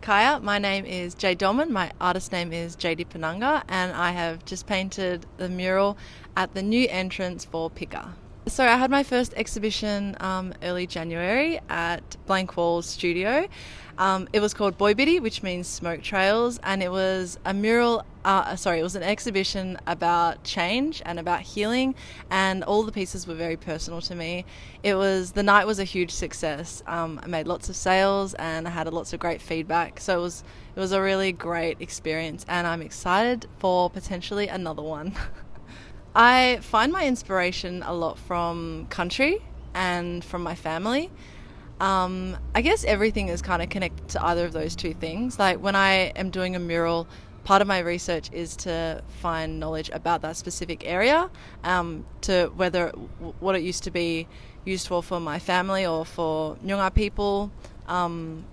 Kaya. My name is Jay Dolman. My artist name is J.D Penangke, and I have just painted the mural at the new entrance for PICA. So I had my first exhibition early January at Blank Walls Studio. It was called Boy Biddy, which means smoke trails, and it was a mural. It was an exhibition about change and about healing, and all the pieces were very personal to me. The night was a huge success. I made lots of sales and I had lots of great feedback. So it was a really great experience, and I'm excited for potentially another one. I find my inspiration a lot from country and from my family. I guess everything is kind of connected to either of those two things. Like when I am doing a mural, part of my research is to find knowledge about that specific area, to what it used to be used for my family or for Nyunga people,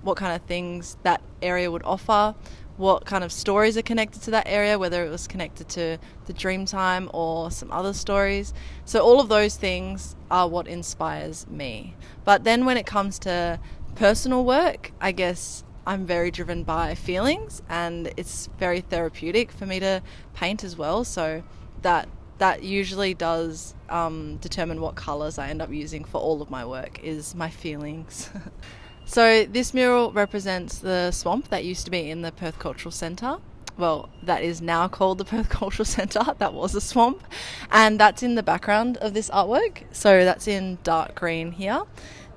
what kind of things that area would offer, what kind of stories are connected to that area, whether it was connected to the Dreamtime or some other stories. So all of those things are what inspires me. But then when it comes to personal work, I guess I'm very driven by feelings, and it's very therapeutic for me to paint as well. So that usually does determine what colours I end up using for all of my work, is my feelings. So this mural represents the swamp that used to be in the Perth Cultural Centre. Well, that is now called the Perth Cultural Centre. That was a swamp. And that's in the background of this artwork. So that's in dark green here.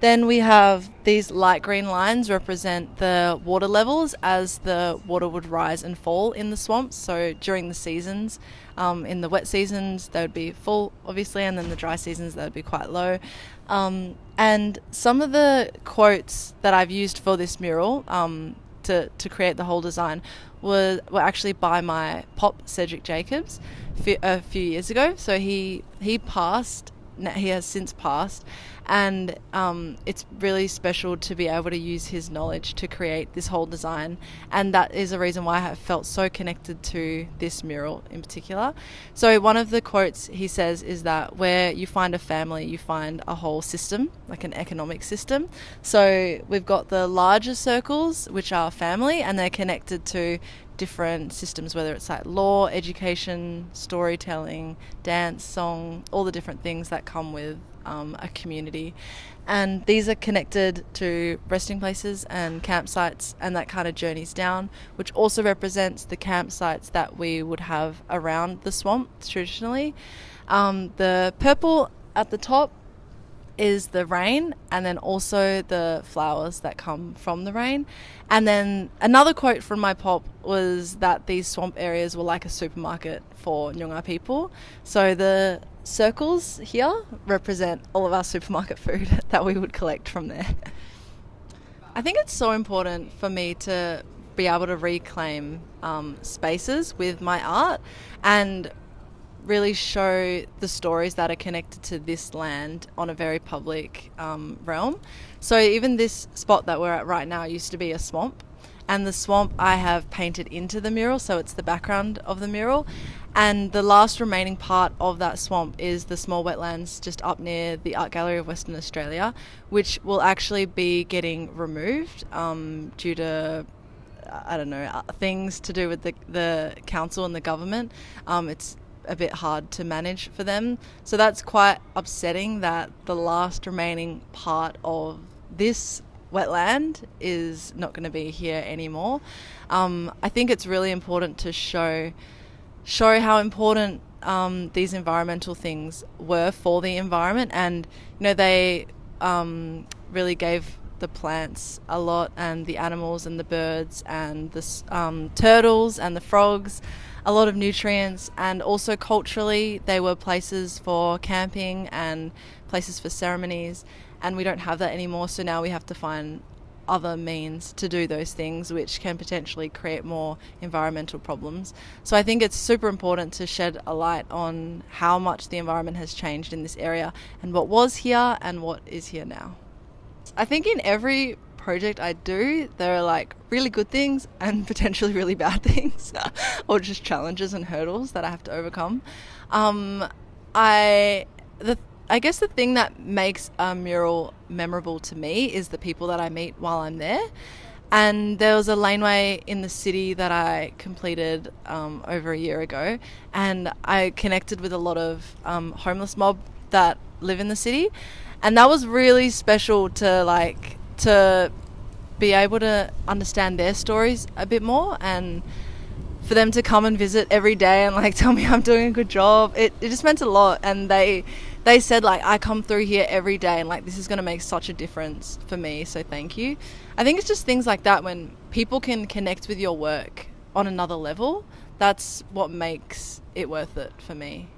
Then we have these light green lines represent the water levels as the water would rise and fall in the swamps. So during the seasons, in the wet seasons, they would be full, obviously, and then the dry seasons, they would be quite low. And some of the quotes that I've used for this mural to create the whole design were actually by my pop, Cedric Jacobs, a few years ago. So he passed. He has since passed, and it's really special to be able to use his knowledge to create this whole design, and that is a reason why I have felt so connected to this mural in particular. So one of the quotes he says is that where you find a family, you find a whole system, like an economic system. So we've got the larger circles, which are family, and they're connected to different systems, whether it's like law, education, storytelling, dance, song, all the different things that come with a community. And these are connected to resting places and campsites, and that kind of journeys down, which also represents the campsites that we would have around the swamp traditionally. The purple at the top is the rain, and then also the flowers that come from the rain. And then another quote from my pop was that these swamp areas were like a supermarket for Nyunga people. So the circles here represent all of our supermarket food that we would collect from there. I think it's so important for me to be able to reclaim spaces with my art and really show the stories that are connected to this land on a very public realm. So even this spot that we're at right now used to be a swamp, and the swamp I have painted into the mural, so it's the background of the mural. And the last remaining part of that swamp is the small wetlands just up near the Art Gallery of Western Australia, which will actually be getting removed due to things to do with the council and the government. It's a bit hard to manage for them. So that's quite upsetting that the last remaining part of this wetland is not going to be here anymore. I think it's really important to show how important these environmental things were for the environment, and they really gave the plants a lot, and the animals and the birds and the turtles and the frogs a lot of nutrients. And also culturally they were places for camping and places for ceremonies, and we don't have that anymore. So now we have to find other means to do those things, which can potentially create more environmental problems. So I think it's super important to shed a light on how much the environment has changed in this area, and what was here and what is here now. I think in every project I do, there are like really good things and potentially really bad things or just challenges and hurdles that I have to overcome. I guess the thing that makes a mural memorable to me is the people that I meet while I'm there. And there was a laneway in the city that I completed over a year ago, and I connected with a lot of homeless mob that live in the city, and that was really special to be able to understand their stories a bit more, and for them to come and visit every day and like tell me I'm doing a good job. It just meant a lot, and they said like, I come through here every day and like this is going to make such a difference for me, so thank you. I think it's just things like that, when people can connect with your work on another level, that's what makes it worth it for me.